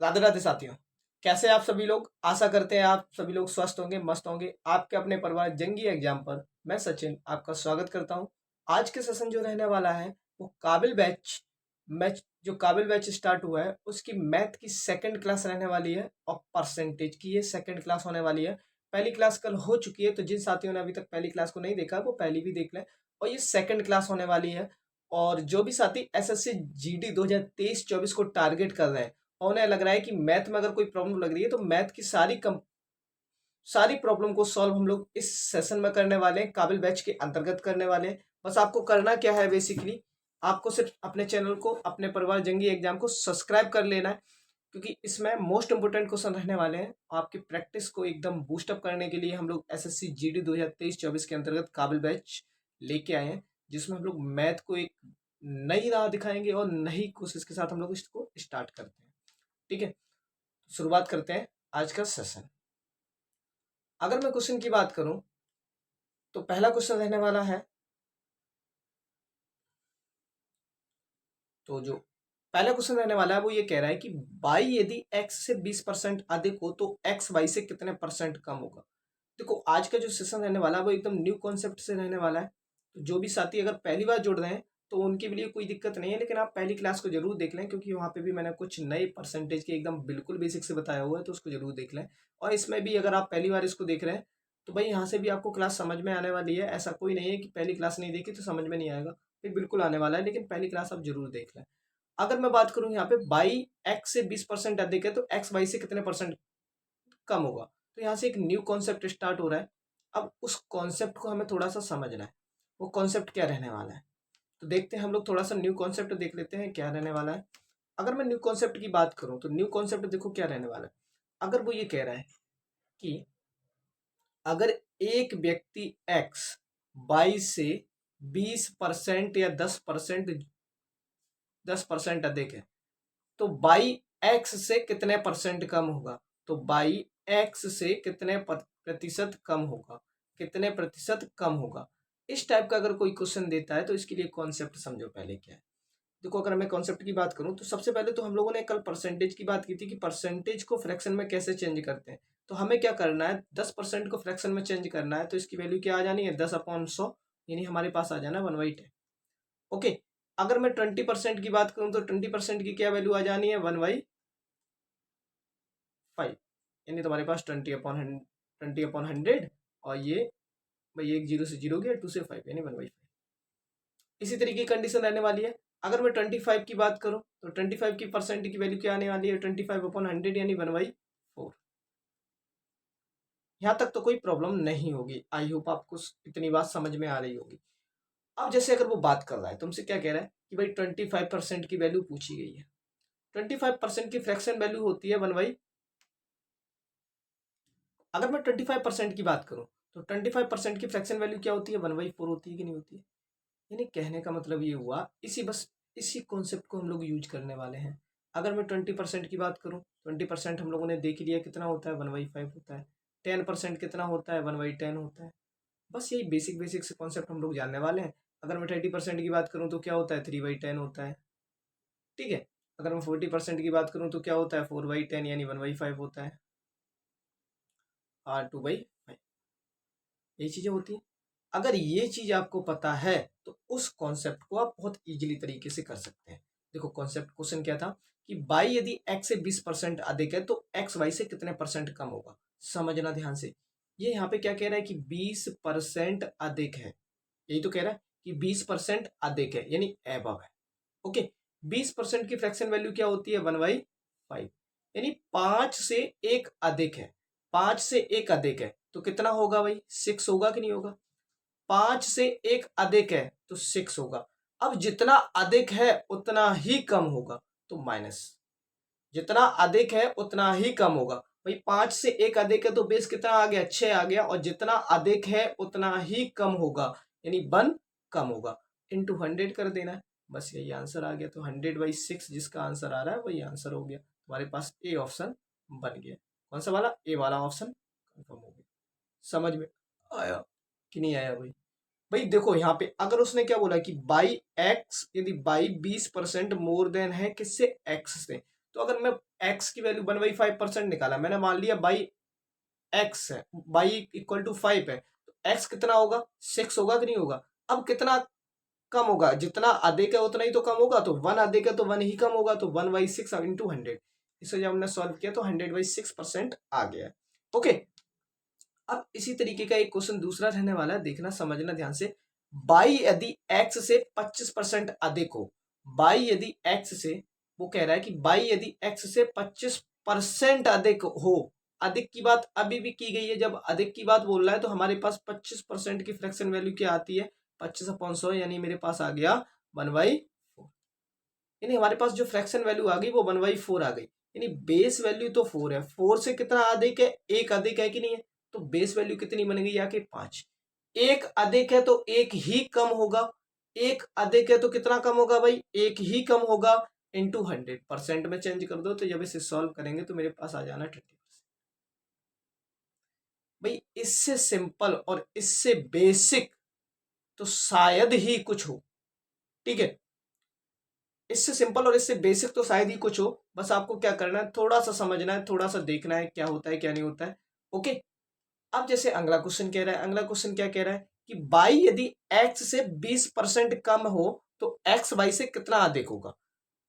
राधे राधे साथियों, कैसे आप सभी लोग। आशा करते हैं आप सभी लोग स्वस्थ होंगे, मस्त होंगे। आपके अपने परिवार जंगी एग्जाम पर मैं सचिन आपका स्वागत करता हूं। आज के सेशन जो रहने वाला है वो काबिल बैच मैच जो काबिल बैच स्टार्ट हुआ है उसकी मैथ की सेकंड क्लास रहने वाली है और परसेंटेज की ये सेकंड क्लास होने वाली है। पहली क्लास कल हो चुकी है, तो जिन साथियों ने अभी तक पहली क्लास को नहीं देखा वो पहली भी देख लें। और ये सेकंड क्लास होने वाली है। और जो भी साथी एसएससी जीडी 2023-24 को टारगेट कर रहे हैं और उन्हें लग रहा है कि मैथ में अगर कोई प्रॉब्लम लग रही है तो मैथ की सारी प्रॉब्लम को सॉल्व हम लोग इस सेशन में करने वाले हैं, काबिल बैच के अंतर्गत करने वाले हैं। बस आपको करना क्या है, बेसिकली आपको सिर्फ अपने चैनल को, अपने परिवार जंगी एग्जाम को सब्सक्राइब कर लेना है, क्योंकि इसमें मोस्ट इंपोर्टेंट क्वेश्चन रहने वाले हैं। आपकी प्रैक्टिस को एकदम बूस्टअप करने के लिए हम लोग एसएससी जीडी 2023-24 के अंतर्गत काबिल बैच लेके आए हैं, जिसमें हम लोग मैथ को एक नई राह दिखाएंगे और नई कोशिश के साथ हम लोग इसको स्टार्ट करते हैं। ठीक है, शुरुआत करते हैं आज का सेशन। अगर मैं क्वेश्चन की बात करूं तो पहला क्वेश्चन रहने वाला है, तो जो पहला क्वेश्चन रहने वाला है वो ये कह रहा है कि y यदि x से 20% अधिक हो तो x y से कितने परसेंट कम होगा। देखो, आज का जो सेशन रहने वाला है वो एकदम न्यू कॉन्सेप्ट से रहने वाला है। तो जो भी साथी अगर पहली बार जुड़ रहे हैं तो उनके लिए कोई दिक्कत नहीं है, लेकिन आप पहली क्लास को जरूर देख लें, क्योंकि वहाँ पे भी मैंने कुछ नए परसेंटेज के एकदम बिल्कुल बेसिक से बताया हुआ है, तो उसको जरूर देख लें। और इसमें भी अगर आप पहली बार इसको देख रहे हैं तो भाई यहाँ से भी आपको क्लास समझ में आने वाली है। ऐसा कोई नहीं है कि पहली क्लास नहीं देखी तो समझ में नहीं आएगा, ये बिल्कुल आने वाला है, लेकिन पहली क्लास आप जरूर देख लें। अगर मैं बात करूं यहाँ पे बाई एक्स से 20% अधिक है तो एक्स वाई से कितने परसेंट कम होगा, तो यहाँ से एक न्यू कॉन्सेप्ट स्टार्ट हो रहा है। अब उस कॉन्सेप्ट को हमें थोड़ा सा समझना है, वो कॉन्सेप्ट क्या रहने वाला है। तो देखते हैं, हम लोग थोड़ा सा न्यू कॉन्सेप्ट देख लेते हैं क्या रहने वाला है। अगर मैं न्यू कॉन्सेप्ट की बात करूं तो न्यू कॉन्सेप्ट देखो क्या रहने वाला है। अगर वो ये कह रहा है कि अगर एक व्यक्ति एक्स वाई से 20% या 10% अधिक है तो बाई एक्स से कितने परसेंट कम होगा। तो बाई एक्स से कितने प्रतिशत कम होगा, कितने प्रतिशत कम होगा। इस टाइप का अगर कोई क्वेश्चन देता है तो इसके लिए कॉन्सेप्ट समझो पहले क्या है। देखो, अगर मैं कॉन्सेप्ट की बात करूं तो सबसे पहले तो हम लोगों ने कल परसेंटेज की बात की थी कि परसेंटेज को फ्रैक्शन में कैसे चेंज करते हैं। तो हमें क्या करना है, 10% को फ्रैक्शन में चेंज करना है, तो इसकी वैल्यू क्या आ जानी है, 10/100, यानी हमारे पास आ जाना 1/10। ओके, अगर मैं 20% की बात करूं तो 20% की क्या वैल्यू आ जानी है, 1/5, यानी तुम्हारे पास 20/100। और ये भाई एक जीरो से जीरो गया, 2 से 5 यानी 1/5। इसी तरीके की कंडीशन रहने वाली है। अगर मैं 25 की बात करूं तो 25 की परसेंट की वैल्यू क्या आने वाली है, 25/100 यानी 1/4। यहाँ तक तो कोई प्रॉब्लम नहीं होगी। आई होप आपको इतनी बात समझ में आ रही होगी। अब जैसे अगर वो बात कर रहा है, तुमसे क्या कह रहा है कि भाई 25% की वैल्यू पूछी गई है। 25% की फ्रैक्शन वैल्यू होती है 1/, अगर मैं 25% की बात करूं तो 25% की फ्रैक्शन वैल्यू क्या होती है, 1/4 होती है कि नहीं होती है। यानी कहने का मतलब ये हुआ, इसी कॉन्सेप्ट को हम लोग यूज करने वाले हैं। अगर मैं 20% की बात करूं, 20% हम लोगों ने देख लिया कितना होता है, 1/5 होता है। 10% कितना होता है, 1/10 होता है। बस यही बेसिक बेसिक से कॉन्सेप्ट हम लोग जानने वाले हैं। अगर मैं 30% की बात करूँ तो क्या होता है, 3/10 होता है। ठीक है, अगर मैं 40% की बात करूँ तो क्या होता है, 4/10 यानी 1/5 होता है। R2/5, यही चीजें होती हैं। अगर ये चीज आपको पता है तो उस कॉन्सेप्ट को आप बहुत इजीली तरीके से कर सकते हैं। देखो, कॉन्सेप्ट क्वेश्चन क्या था कि बाई यदि x से 20% अधिक है तो एक्स वाई से कितने परसेंट कम होगा। समझना ध्यान से, ये यहाँ पे क्या कह रहा है कि 20% अधिक है, यही तो कह रहा है कि 20% अधिक है यानी एबव है। ओके, 20% की फ्रैक्शन वैल्यू क्या होती है, 1/5, यानी 5 से 1 अधिक है। 5 से 1 अधिक है तो कितना होगा भाई, 6 होगा कि नहीं होगा। 5 से 1 अधिक है तो 6 होगा। अब जितना अधिक है उतना ही कम होगा, तो माइनस, जितना अधिक है उतना ही कम होगा। भाई 5 से 1 अधिक है तो बेस कितना आ गया, 6 आ गया, और जितना अधिक है उतना ही कम होगा यानी 1 कम होगा। इंटू 100 कर देना है, बस यही आंसर आ गया। तो 100/6 जिसका आंसर आ रहा है वही आंसर हो गया। तुम्हारे पास ए ऑप्शन बन गया। कौन सा वाला, ए वाला ऑप्शन कंफर्म हो गया। समझ में आया कि नहीं आया भाई। भाई देखो, यहाँ पे अगर उसने क्या बोला कि बाई एक्स, यदि बाई 20% मोर देन है किससे, एक्स से, तो अगर मैं x की वैल्यू 1/5% निकाला, मैंने मान लिया बाई x है, बाई इक्वल टू 5 है, तो x कितना होगा, 6 होगा कि नहीं होगा। अब कितना कम होगा, जितना अधिक है उतना ही तो कम होगा, तो 1 अधिक है तो 1 ही कम होगा, तो 1/6 इंटू 100। इसे जब हमने सॉल्व किया तो 100/6% आ गया। ओके, अब इसी तरीके का एक क्वेश्चन दूसरा रहने वाला है, देखना समझना ध्यान से। बाई यदि x से 25% अधिक हो, बाई यदि x से, वो कह रहा है कि बाई यदि x से 25% अधिक हो, अधिक की बात अभी भी की गई है। जब अधिक की बात बोल रहा है तो हमारे पास 25% की फ्रैक्शन वैल्यू क्या आती है, 25/100, यानी मेरे पास आ गया 1/4। यानी हमारे पास जो फ्रैक्शन वैल्यू आ गई वो 1/4 आ गई। यानी बेस वैल्यू तो 4 है, 4 से कितना अधिक है, एक अधिक है कि नहीं है, तो बेस वैल्यू कितनी बन गई आके 5। एक अधिक है तो एक ही कम होगा, एक अधिक है तो कितना कम होगा भाई, एक ही कम होगा, इंटू 100% में चेंज कर दो। तो जब इसे सॉल्व करेंगे तो मेरे पास आ जाना 20%। भाई इससे सिंपल और इससे बेसिक तो शायद ही कुछ हो। ठीक है, इससे सिंपल और इससे बेसिक तो शायद ही कुछ हो। बस आपको क्या करना है, थोड़ा सा समझना है, थोड़ा सा देखना है क्या होता है क्या नहीं होता है। ओके, अब जैसे अगला क्वेश्चन कह रहा है, अगला क्वेश्चन क्या कह रहा है कि बाई यदि x से 20% कम हो तो x बाई से कितना अधिक होगा।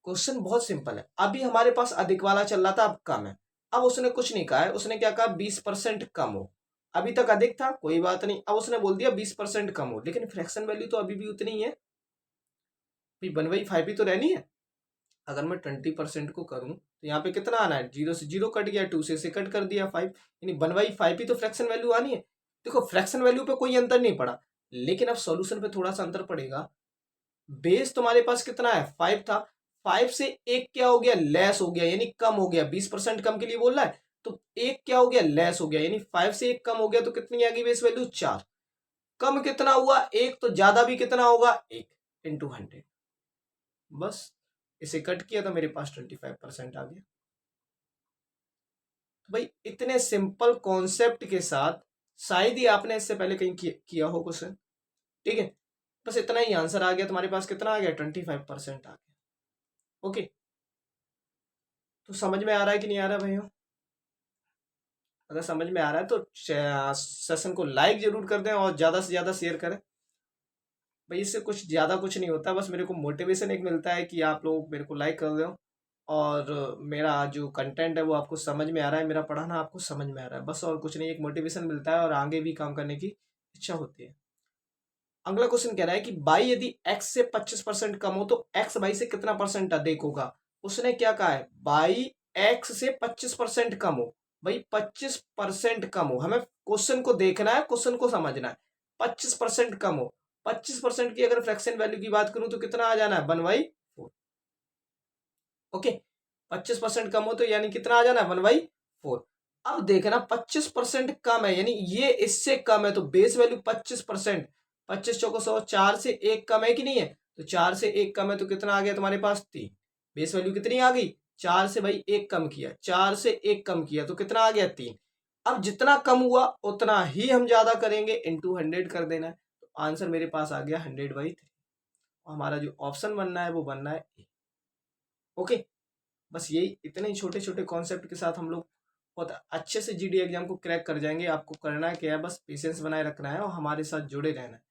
क्वेश्चन बहुत सिंपल है। अभी हमारे पास अधिक वाला चल रहा था, अब कम है। अब उसने कुछ नहीं कहा है, उसने क्या कहा, 20% कम हो। अभी तक अधिक था, कोई बात नहीं, अब उसने बोल दिया 20% कम हो, लेकिन फ्रैक्शन वैल्यू तो अभी भी उतनी ही है, 1/5 ही तो रहनी है। अगर मैं 20% को करूं तो यहाँ पे कितना आना है, 0 से 0 कट गया, 2 से कट कर दिया 5, यानी 1/5 ही तो फ्रैक्शन वैल्यू आनी है। देखो फ्रैक्शन वैल्यू पे कोई अंतर नहीं पड़ा, लेकिन अब सॉल्यूशन पे थोड़ा सा अंतर पड़ेगा। बेस तुम्हारे पास कितना है, 5 था, 5 से एक क्या हो गया, लेस हो गया, यानी कम हो गया। 20% कम के लिए बोल रहा है, तो एक क्या हो गया, लेस हो गया, यानी 5 से एक कम हो गया, तो कितनी आ गई बेस वैल्यू, 4। कम कितना हुआ, एक, तो ज्यादा भी कितना होगा, 1 इंटू 100। बस इसे कट किया तो मेरे पास 25% आ गया। तो भाई इतने सिंपल कॉन्सेप्ट के साथ शायद ही आपने इससे पहले कहीं किया हो क्वेश्चन। ठीक है, बस इतना ही आंसर आ गया, तुम्हारे पास कितना आ गया, 25% आ गया। ओके, तो समझ में आ रहा है कि नहीं आ रहा है भाइयों। अगर समझ में आ रहा है तो सेशन को लाइक जरूर कर दें और ज्यादा से ज्यादा शेयर करें। भाई इससे कुछ ज्यादा कुछ नहीं होता, बस मेरे को मोटिवेशन एक मिलता है कि आप लोग मेरे को लाइक कर दो, और मेरा जो कंटेंट है वो आपको समझ में आ रहा है, मेरा पढ़ाना आपको समझ में आ रहा है, बस और कुछ नहीं। एक मोटिवेशन मिलता है और आगे भी काम करने की इच्छा होती है। अगला क्वेश्चन कह रहा है कि बाई यदि x से 25% कम हो तो x बाई से कितना परसेंट अधिक होगा। उसने क्या कहा है, बाई x से 25% कम हो। भाई 25% कम हो, हमें क्वेश्चन को देखना है, क्वेश्चन को समझना है। 25% कम हो, 25% की अगर फ्रैक्शन वैल्यू की बात करूं तो कितना आ जाना है, 1/4। ओके, 25% कम हो तो यानी कितना आ जाना है, 1/4। अब देखना 25% कम है, यानी ये इससे कम है, तो बेस वैल्यू 25%, 25 चौको 100, 4 से 1 कम है कि नहीं है, तो 4 से 1 कम है, तो कितना आ गया तुम्हारे पास, 3। बेस वैल्यू कितनी आ गई, 4 से भाई 1 कम किया, 4 से 1 कम किया, तो कितना आ गया, 3। अब जितना कम हुआ उतना ही हम ज्यादा करेंगे, इंटू 100 कर देना है, तो आंसर मेरे पास आ गया 100/3। हमारा जो ऑप्शन बनना है वो बनना है ए। ओके, बस यही इतने ही छोटे छोटे कॉन्सेप्ट के साथ हम लोग बहुत अच्छे से जीडी एग्जाम को क्रैक कर जाएंगे। आपको करना है क्या है, बस पेशेंस बनाए रखना है और हमारे साथ जुड़े रहना है,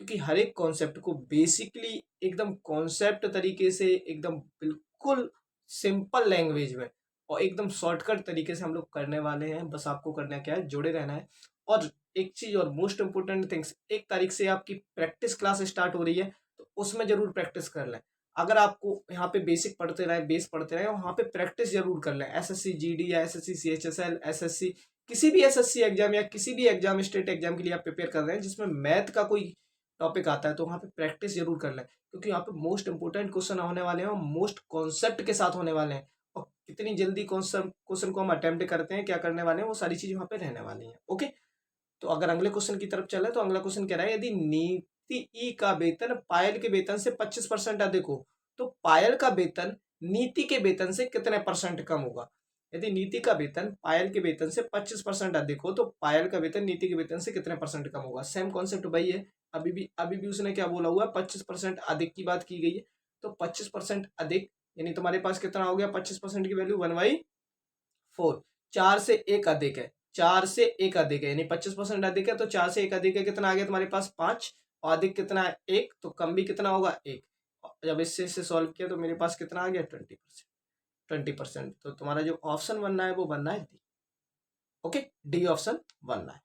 क्योंकि हर एक कॉन्सेप्ट को बेसिकली एकदम कॉन्सेप्ट तरीके से, एकदम बिल्कुल सिंपल लैंग्वेज में और एकदम शॉर्टकट तरीके से हम लोग करने वाले हैं। बस आपको करना क्या है, जुड़े रहना है। और एक चीज और मोस्ट इंपोर्टेंट थिंग्स, 1 तारीख से आपकी प्रैक्टिस क्लास स्टार्ट हो रही है, तो उसमें जरूर प्रैक्टिस कर लें। अगर आपको यहाँ पे बेसिक पढ़ते रहे, बेस पढ़ते रहे, वहाँ पे प्रैक्टिस जरूर कर लें। एसएससी जीडी या एसएससी सीएचएसएल, एसएससी, किसी भी एसएससी एग्जाम या किसी भी एग्जाम, स्टेट एग्जाम के लिए आप प्रिपेयर कर रहे हैं जिसमें मैथ का कोई टॉपिक आता है, तो वहाँ पे प्रैक्टिस जरूर कर लें, क्योंकि यहाँ पे मोस्ट इंपोर्टेंट क्वेश्चन होने वाले हैं और मोस्ट कॉन्सेप्ट के साथ होने वाले हैं। और कितनी जल्दी क्वेश्चन को हम अटेम्प्ट करते हैं, क्या करने वाले हैं, वो सारी चीज वहाँ पे रहने वाली हैं। ओके, तो अगर अगले क्वेश्चन की तरफ चले तो अगला क्वेश्चन कह रहा है, यदि नीति ई का वेतन पायल के वेतन से 25% अधिक हो तो पायल का वेतन नीति के वेतन से कितने परसेंट कम होगा। यदि नीति का वेतन पायल के वेतन से 25% अधिक हो तो पायल का वेतन नीति के वेतन से कितने परसेंट कम होगा। सेम कॉन्सेप्ट भाई है, अभी भी उसने क्या बोला हुआ है, 25% अधिक की बात की गई है, तो 25% अधिक यानी तुम्हारे पास कितना हो गया 25% की वैल्यू 1/4। 4 से 1 अधिक है, 4 से 1 अधिक है यानी 25% अधिक है, तो 4 से 1 अधिक है कितना आ गया तुम्हारे पास 5, और अधिक कितना है 1, तो कम भी कितना होगा 1। जब इससे सॉल्व किया तो मेरे पास कितना आ गया 20%। तो तुम्हारा जो ऑप्शन बनना है वो बनना है डी। ओके, डी ऑप्शन बनना है।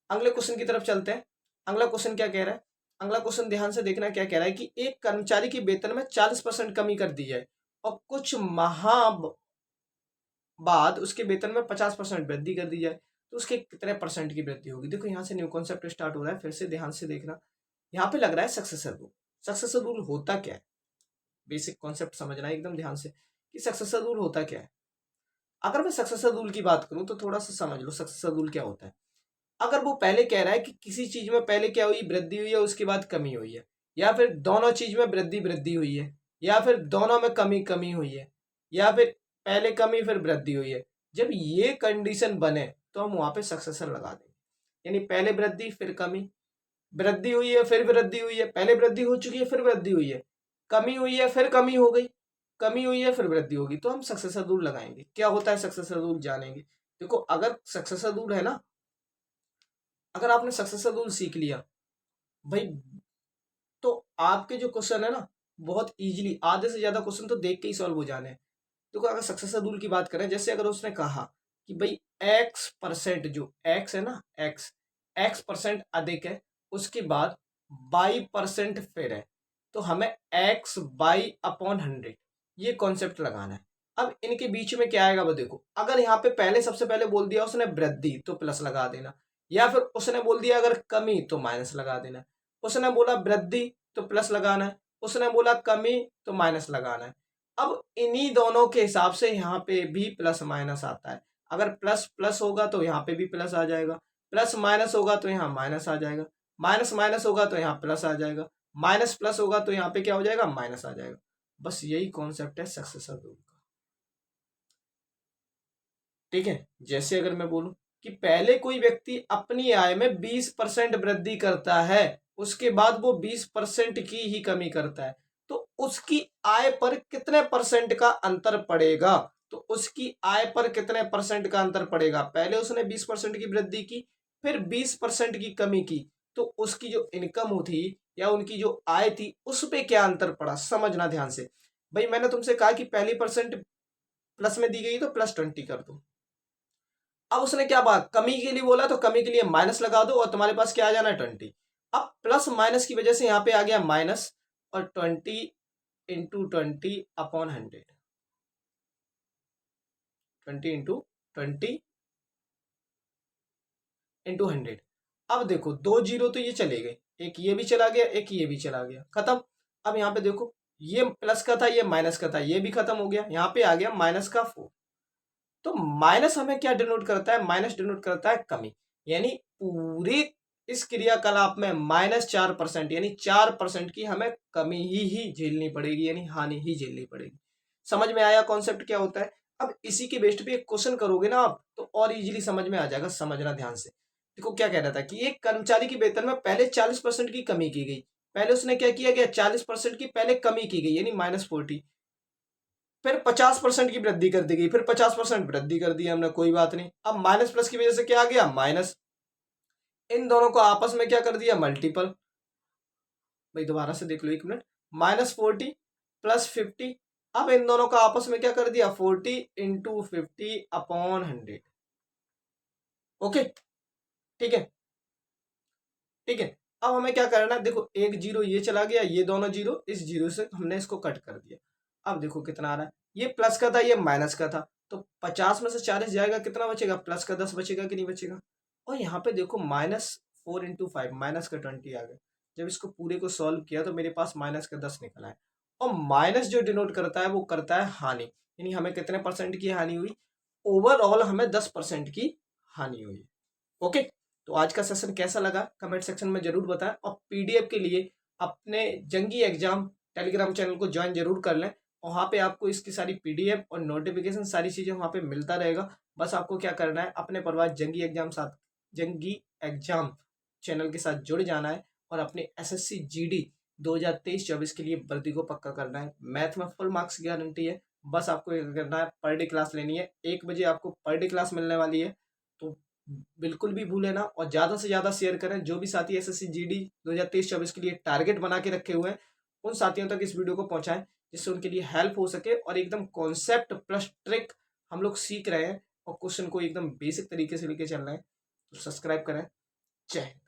अगले क्वेश्चन की तरफ चलते हैं। अगला क्वेश्चन क्या कह रहा है, अगला क्वेश्चन ध्यान से देखना क्या कह रहा है कि एक कर्मचारी की वेतन में 40% कमी कर दी है और कुछ माह बाद उसके वेतन में 50% वृद्धि कर दी जाए, तो उसके कितने परसेंट की वृद्धि होगी। देखो यहाँ से न्यू कॉन्सेप्ट स्टार्ट हो रहा है, फिर से ध्यान से देखना। यहाँ पे लग रहा है सक्सेसर रूल। सक्सेसर रूल होता क्या है, बेसिक कॉन्सेप्ट समझना है एकदम ध्यान से कि सक्सेसर रूल होता क्या है। अगर मैं सक्सेसर रूल की बात करूं तो थोड़ा सा समझ लो सक्सेसर रूल क्या होता है। अगर वो पहले कह रहा है कि किसी चीज में पहले क्या हुई, वृद्धि हुई है, उसके बाद कमी हुई है, या फिर दोनों चीज में वृद्धि हुई है, या फिर दोनों में कमी हुई है, या फिर पहले कमी फिर वृद्धि हुई है, जब ये कंडीशन बने तो हम वहां पे सक्सेसर लगा देंगे। यानी पहले वृद्धि फिर कमी, वृद्धि हुई है फिर वृद्धि हुई है, पहले वृद्धि हो चुकी है फिर वृद्धि हुई है, कमी हुई है फिर कमी हो गई, कमी हुई है फिर वृद्धि होगी, तो हम सक्सेसर रूल लगाएंगे। क्या होता है सक्सेसर रूल जानेंगे। देखो अगर सक्सेसर रूल है ना, अगर आपने सक्सेसर रूल सीख लिया भाई, तो आपके जो क्वेश्चन है ना बहुत इजीली, आधे से ज्यादा क्वेश्चन तो देख के ही सॉल्व हो जाने हैं। देखो अगर सक्सेसर रूल की बात करें, जैसे अगर उसने कहा कि भाई x%, जो x है ना, x% अधिक है, उसके बाद y% फिर है, तो हमें x/100 ये कॉन्सेप्ट लगाना है। अब इनके बीच में क्या आएगा वो देखो, अगर यहाँ पे पहले सबसे पहले बोल दिया उसने वृद्धि तो प्लस लगा देना, या फिर उसने बोल दिया अगर कमी तो माइनस लगा देना, उसने बोला वृद्धि तो प्लस लगाना है, उसने बोला कमी तो माइनस लगाना है। अब इन्हीं दोनों के हिसाब से यहाँ पे भी प्लस माइनस आता है। अगर प्लस प्लस होगा तो यहाँ पे भी प्लस आ जाएगा, प्लस माइनस होगा तो यहाँ माइनस आ जाएगा, माइनस माइनस होगा तो यहाँ प्लस आ जाएगा, माइनस प्लस होगा तो यहाँ पे क्या हो जाएगा माइनस आ जाएगा। बस यही कॉन्सेप्ट है सक्सेसर रूल का। ठीक है, जैसे अगर मैं बोलूं कि पहले कोई व्यक्ति अपनी आय में 20% वृद्धि करता है, उसके बाद वो 20% की ही कमी करता है, तो उसकी आय पर कितने परसेंट का अंतर पड़ेगा। तो उसकी आय पर कितने परसेंट का अंतर पड़ेगा, पहले उसने 20% की वृद्धि की फिर 20% की कमी की, तो उसकी जो इनकम थी या उनकी जो आय थी उस पे क्या अंतर पड़ा, समझना ध्यान से। भाई मैंने तुमसे कहा कि पहली परसेंट प्लस में दी गई तो +20 कर दो। अब उसने क्या बात कमी के लिए बोला तो कमी के लिए माइनस लगा दो और तुम्हारे पास क्या आ जाना है 20। अब प्लस माइनस की वजह से यहाँ पे आ गया माइनस, और 20 × 20/100, 20 × 20 × 100। अब देखो दो जीरो तो ये चले गए, एक ये भी चला गया एक ये भी चला गया, खत्म। अब यहाँ पे देखो ये प्लस का था ये माइनस का था, ये भी खत्म हो गया, यहाँ पे आ गया -4। तो माइनस हमें क्या डिनोट करता है, माइनस डिनोट करता है कमी, यानी पूरे इस क्रियाकलाप में -4% यानी 4% की हमें कमी ही झेलनी पड़ेगी, यानी हानि ही झेलनी पड़ेगी। समझ में आया कॉन्सेप्ट क्या होता है। अब इसी के बेस्ड पे एक क्वेश्चन करोगे ना आप तो और इजीली समझ में आ जाएगा, समझना ध्यान से। देखो क्या कह रहा था कि एक कर्मचारी की वेतन में पहले 40% की कमी की गई, पहले उसने क्या किया गया 40% की पहले कमी की गई यानी -40, फिर 50% की वृद्धि कर दी गई, फिर 50% वृद्धि कर दी हमने, कोई बात नहीं। अब माइनस प्लस की वजह से क्या आ गया माइनस, इन दोनों को आपस में क्या कर दिया मल्टीपल। भाई दोबारा से देख लो एक मिनट, -40 +50, अब इन दोनों का आपस में क्या कर दिया 40 × 50/100। ओके ठीक है, ठीक है। अब हमें क्या करना है, देखो एक जीरो ये चला गया, ये दोनों जीरो इस जीरो से हमने इसको कट कर दिया। अब देखो कितना आ रहा है, ये प्लस का था ये माइनस का था, तो 50 में से 40 जाएगा कितना बचेगा, प्लस का 10 बचेगा कि नहीं बचेगा। और यहाँ पे देखो -4 × 5 माइनस का 20 आ गया। जब इसको पूरे को सॉल्व किया तो मेरे पास माइनस का 10 निकला है, और माइनस जो डिनोट करता है वो करता है हानि, यानी हमें कितने परसेंट की हानि हुई, ओवरऑल हमें 10% की हानि हुई। ओके, तो आज का सेशन कैसा लगा कमेंट सेक्शन में जरूर बताएं, और पीडीएफ के लिए अपने जंगी एग्जाम टेलीग्राम चैनल को ज्वाइन जरूर कर लें। वहाँ पे आपको इसकी सारी पीडीएफ और नोटिफिकेशन सारी चीज़ें वहाँ पे मिलता रहेगा। बस आपको क्या करना है, अपने परिवार जंगी एग्जाम चैनल के साथ जुड़ जाना है और अपने एसएससी जीडी 2023-24 के लिए वर्दी को पक्का करना है। मैथ में फुल मार्क्स की गारंटी है। बस आपको ये करना है, पर डे क्लास लेनी है। 1 बजे आपको पर डे क्लास मिलने वाली है, तो बिल्कुल भी भूले ना और ज़्यादा से ज़्यादा शेयर करें। जो भी साथी एसएससी जीडी 2023-24 के लिए टारगेट बना के रखे हुए हैं, उन साथियों तक इस वीडियो को पहुंचाएं, जिससे उनके लिए हेल्प हो सके और एकदम कॉन्सेप्ट प्लस ट्रिक हम लोग सीख रहे हैं और क्वेश्चन को एकदम बेसिक तरीके से लेके चल रहे हैं। तो सब्सक्राइब करें। जय हिंद।